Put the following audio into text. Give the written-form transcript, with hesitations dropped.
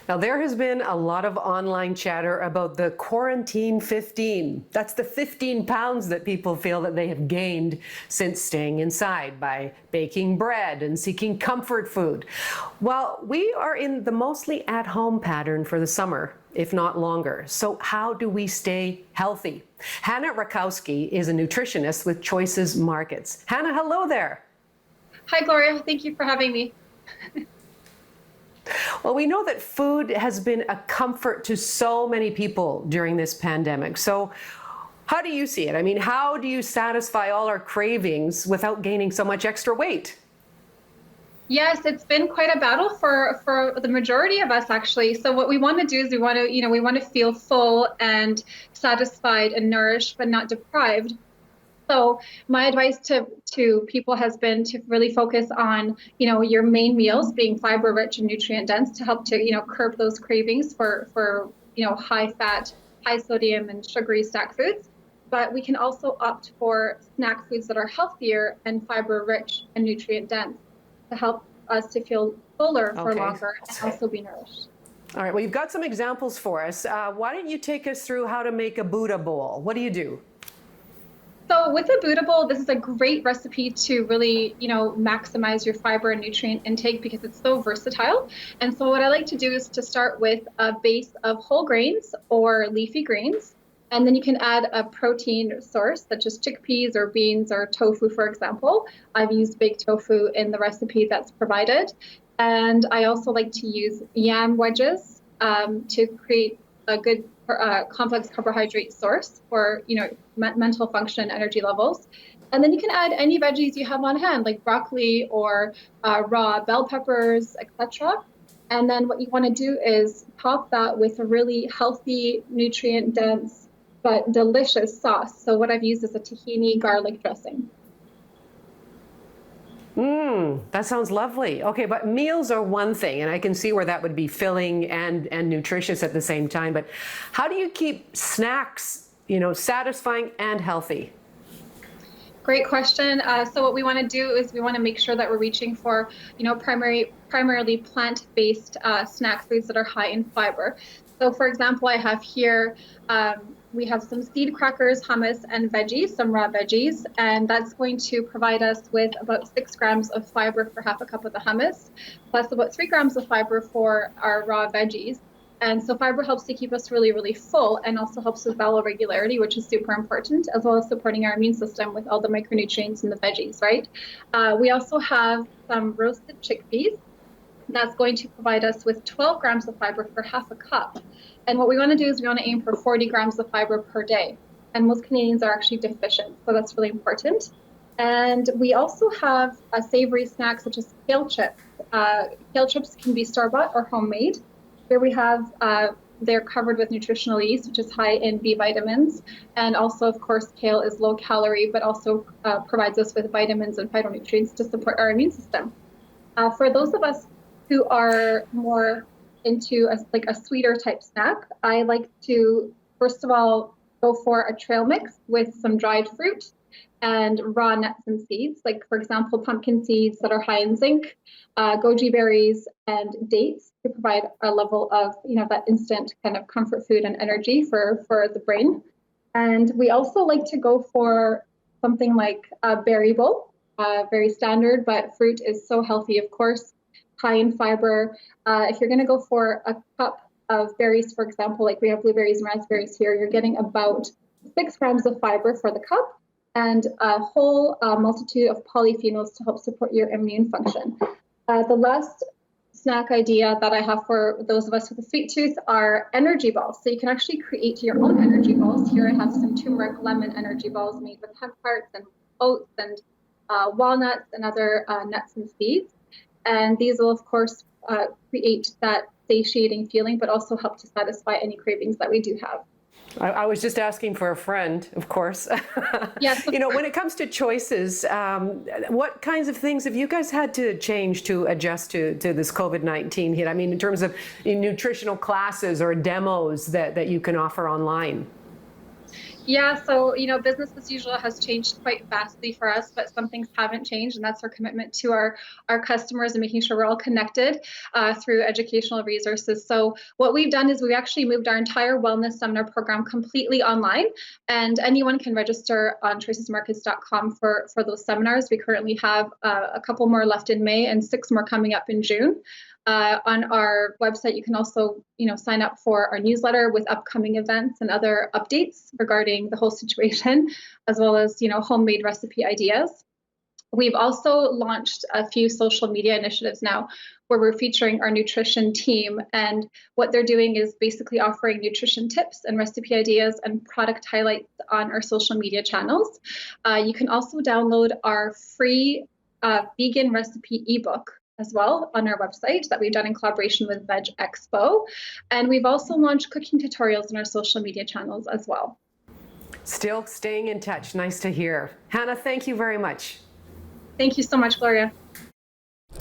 Now, there has been a lot of online chatter about the quarantine 15. That's the 15 pounds that people feel that they have gained since staying inside by baking bread and seeking comfort food. Well, we are in the mostly at-home pattern for the summer, if not longer. So how do we stay healthy? Hannah Rakowski is a nutritionist with Choices Markets. Hannah, hello there. Hi, Gloria. Thank you for having me. Well, we know that food has been a comfort to so many people during this pandemic. So how do you see it? I mean, how do you satisfy all our cravings without gaining so much extra weight? Yes, it's been quite a battle for the majority of us, actually. So what we want to do is we want to feel full and satisfied and nourished, but not deprived. So my advice to people has been to really focus on, your main meals being fiber rich and nutrient dense to help to, curb those cravings for high fat, high sodium and sugary snack foods. But we can also opt for snack foods that are healthier and fiber rich and nutrient dense to help us to feel fuller for Okay. longer and also be nourished. All right. Well, you've got some examples for us. Why don't you take us through how to make a Buddha bowl? What do you do? So with a Buddha bowl, this is a great recipe to really, maximize your fiber and nutrient intake because it's so versatile. And so what I like to do is to start with a base of whole grains or leafy greens. And then you can add a protein source such as chickpeas or beans or tofu, for example. I've used baked tofu in the recipe that's provided. And I also like to use yam wedges to create a good complex carbohydrate source for mental function and energy levels. And then you can add any veggies you have on hand, like broccoli or raw bell peppers, etc. And then what you want to do is top that with a really healthy, nutrient dense, but delicious sauce. So what I've used is a tahini garlic dressing. That sounds lovely. Okay, but meals are one thing, and I can see where that would be filling and nutritious at the same time. But how do you keep snacks, satisfying and healthy? Great question. So what we want to do is we want to make sure that we're reaching for, primarily plant-based snack foods that are high in fiber. So for example, I have here, we have some seed crackers, hummus, and veggies, some raw veggies, and that's going to provide us with about 6 grams of fiber for half a cup of the hummus, plus about 3 grams of fiber for our raw veggies. And so fiber helps to keep us really, really full and also helps with bowel regularity, which is super important, as well as supporting our immune system with all the micronutrients in the veggies, right? We also have some roasted chickpeas. That's going to provide us with 12 grams of fiber for half a cup. And what we want to do is we want to aim for 40 grams of fiber per day. And most Canadians are actually deficient, so that's really important. And we also have a savory snack such as kale chips. Kale chips can be store-bought or homemade. Here we have, they're covered with nutritional yeast, which is high in B vitamins. And also, of course, kale is low calorie, but also provides us with vitamins and phytonutrients to support our immune system. For those of us who are more into a sweeter type snack, I like to, first of all, go for a trail mix with some dried fruit and raw nuts and seeds, like, for example, pumpkin seeds that are high in zinc, goji berries, and dates to provide a level of, that instant kind of comfort food and energy for the brain. And we also like to go for something like a berry bowl, very standard, but fruit is so healthy, of course, high in fiber. If you're going to go for a cup of berries, for example, like we have blueberries and raspberries here, you're getting about 6 grams of fiber for the cup and a whole multitude of polyphenols to help support your immune function. The last snack idea that I have for those of us with a sweet tooth are energy balls. So you can actually create your own energy balls. Here I have some turmeric lemon energy balls made with hemp hearts and oats and walnuts and other nuts and seeds. And these will, of course, create that satiating feeling, but also help to satisfy any cravings that we do have. I was just asking for a friend, of course. Yes. When it comes to choices, what kinds of things have you guys had to change to adjust to this COVID-19 hit? I mean, in terms of nutritional classes or demos that you can offer online? Yeah, so business as usual has changed quite vastly for us, but some things haven't changed, and that's our commitment to our customers and making sure we're all connected through educational resources. So what we've done is we've actually moved our entire wellness seminar program completely online, and anyone can register on choicesmarkets.com for those seminars. We currently have a couple more left in May and 6 more coming up in June. On our website, you can also, sign up for our newsletter with upcoming events and other updates regarding the whole situation, as well as, homemade recipe ideas. We've also launched a few social media initiatives now where we're featuring our nutrition team. And what they're doing is basically offering nutrition tips and recipe ideas and product highlights on our social media channels. You can also download our free vegan recipe ebook as well on our website that we've done in collaboration with Veg Expo. And we've also launched cooking tutorials in our social media channels as well. Still staying in touch. Nice to hear. Hannah, thank you very much. Thank you so much, Gloria.